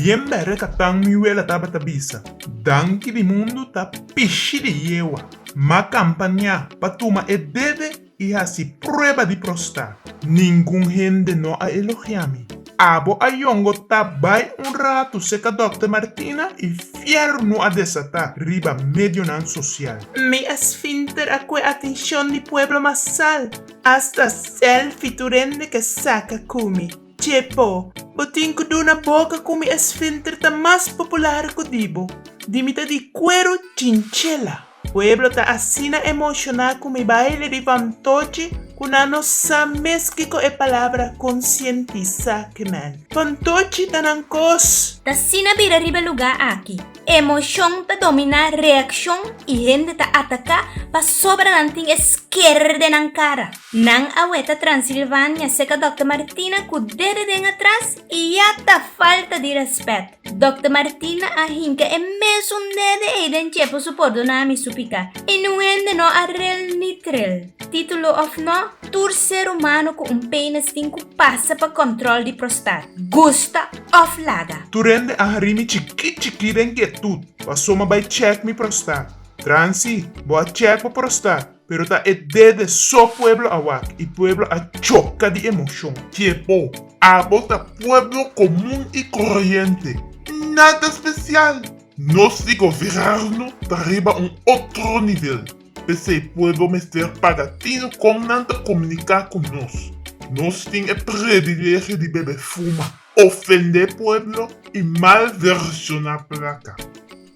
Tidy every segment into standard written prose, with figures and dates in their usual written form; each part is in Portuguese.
Bien bere katang miwela tabata bisa. Danki di mundo ta pishi di yewa. Ma campagna patuma e dede e hasi prueba di prostar. Ningun gente no a elogiami. Abo a yongo ta bai un rato seca Dr. Martina e fier no a desatar riba medio nan social. Mi esfínter a que atención di pueblo masal. Hasta selfie turende que saca kumi. Chepo, botinco d'una boca come esfínter ta más popular codibo. Dimita di cuero chinchela. Pueblo ta asina emocional come baile di fantoche, kunano sa meskico e palabra conscientiza que man. Fantoche tanankos. Ta sinabira riba lugar aqui. Emoção ta domina reação e gente ta ataca pa sobra nanting esquerda nan cara. Nang aweta Transilvânia seca Dr. Martina ku dede den atrás e ya ta falta de respeito. Dr. Martina a hinka e mesmo dede e den chepo supordo na mi supika. E não ende no a real nitrel. Título of no, tur ser humano com penis tinko passa pa control de prostat. Gusta of lada. Turende a harimi chiki den tut. Passoma by check mi prostat. Transi, boa check pa prostat. Pero ta e dede so pueblo awak y pueblo a choca de emoción. Tiepo, abo ta pueblo común y corriente. Nada especial. Nosso governo arriba um outro nível. Esse pueblo mestre pagatino com nada comunicar conosco. Nós temos o privilégio de beber fuma, ofender pueblo e malversionar placa.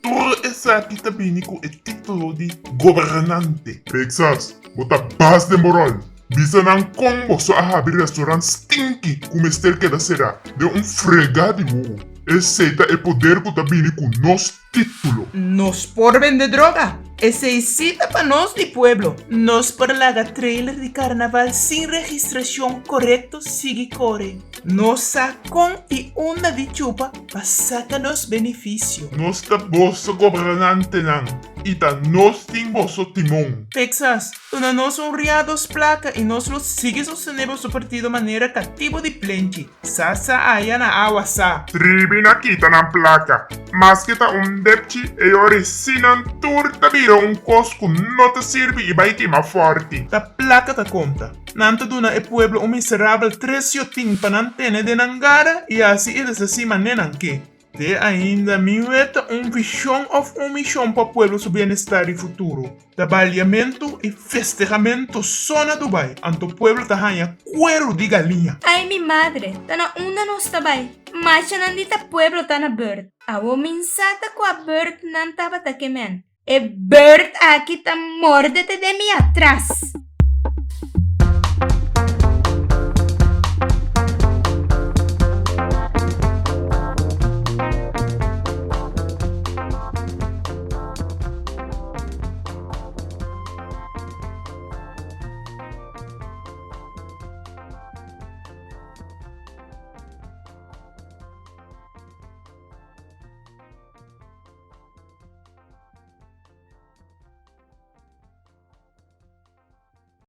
Tudo isso aqui também com o título de governante. Texas, bota base de moral. Bisa nang Congo so a abrir restaurante stinky com mestre que da será. De fregado de burro. Aceita o poder que também com nosso título. Nos por vender droga. Ese cita pa nos di pueblo. Nos por laga trailer de carnaval sin registración correcto sigue core. Nos sacon y una di chupa pa sacanos beneficio. Nós ta bolsa governante nang. E ta nós tem bolso timão. Texas, una nos honriados placa y nos los sigue sosteniendo su partido manera cativo de plenchi. Sasa ayana awasa. Tribina kita ng placa. Mas kita depchi e ori sinan turta biro cosco não te serve e vai queimar forte. Ta placa ta conta. Nanta duna e pueblo miserável treciotin panantene de Nangara e assim eles acima nenanque. Te ainda minueta visão of missão para pueblo su bem-estar e futuro. Trabalhamento e festejamento só na Dubai. Anto pueblo ta hanha cuero de galinha. Ai mi madre, ta na una nos tabay. Macha nandita pueblo ta na bird. Awo minsata ko a bird nan taba ta kemen. E bird aqui ta mordete de mi atrás.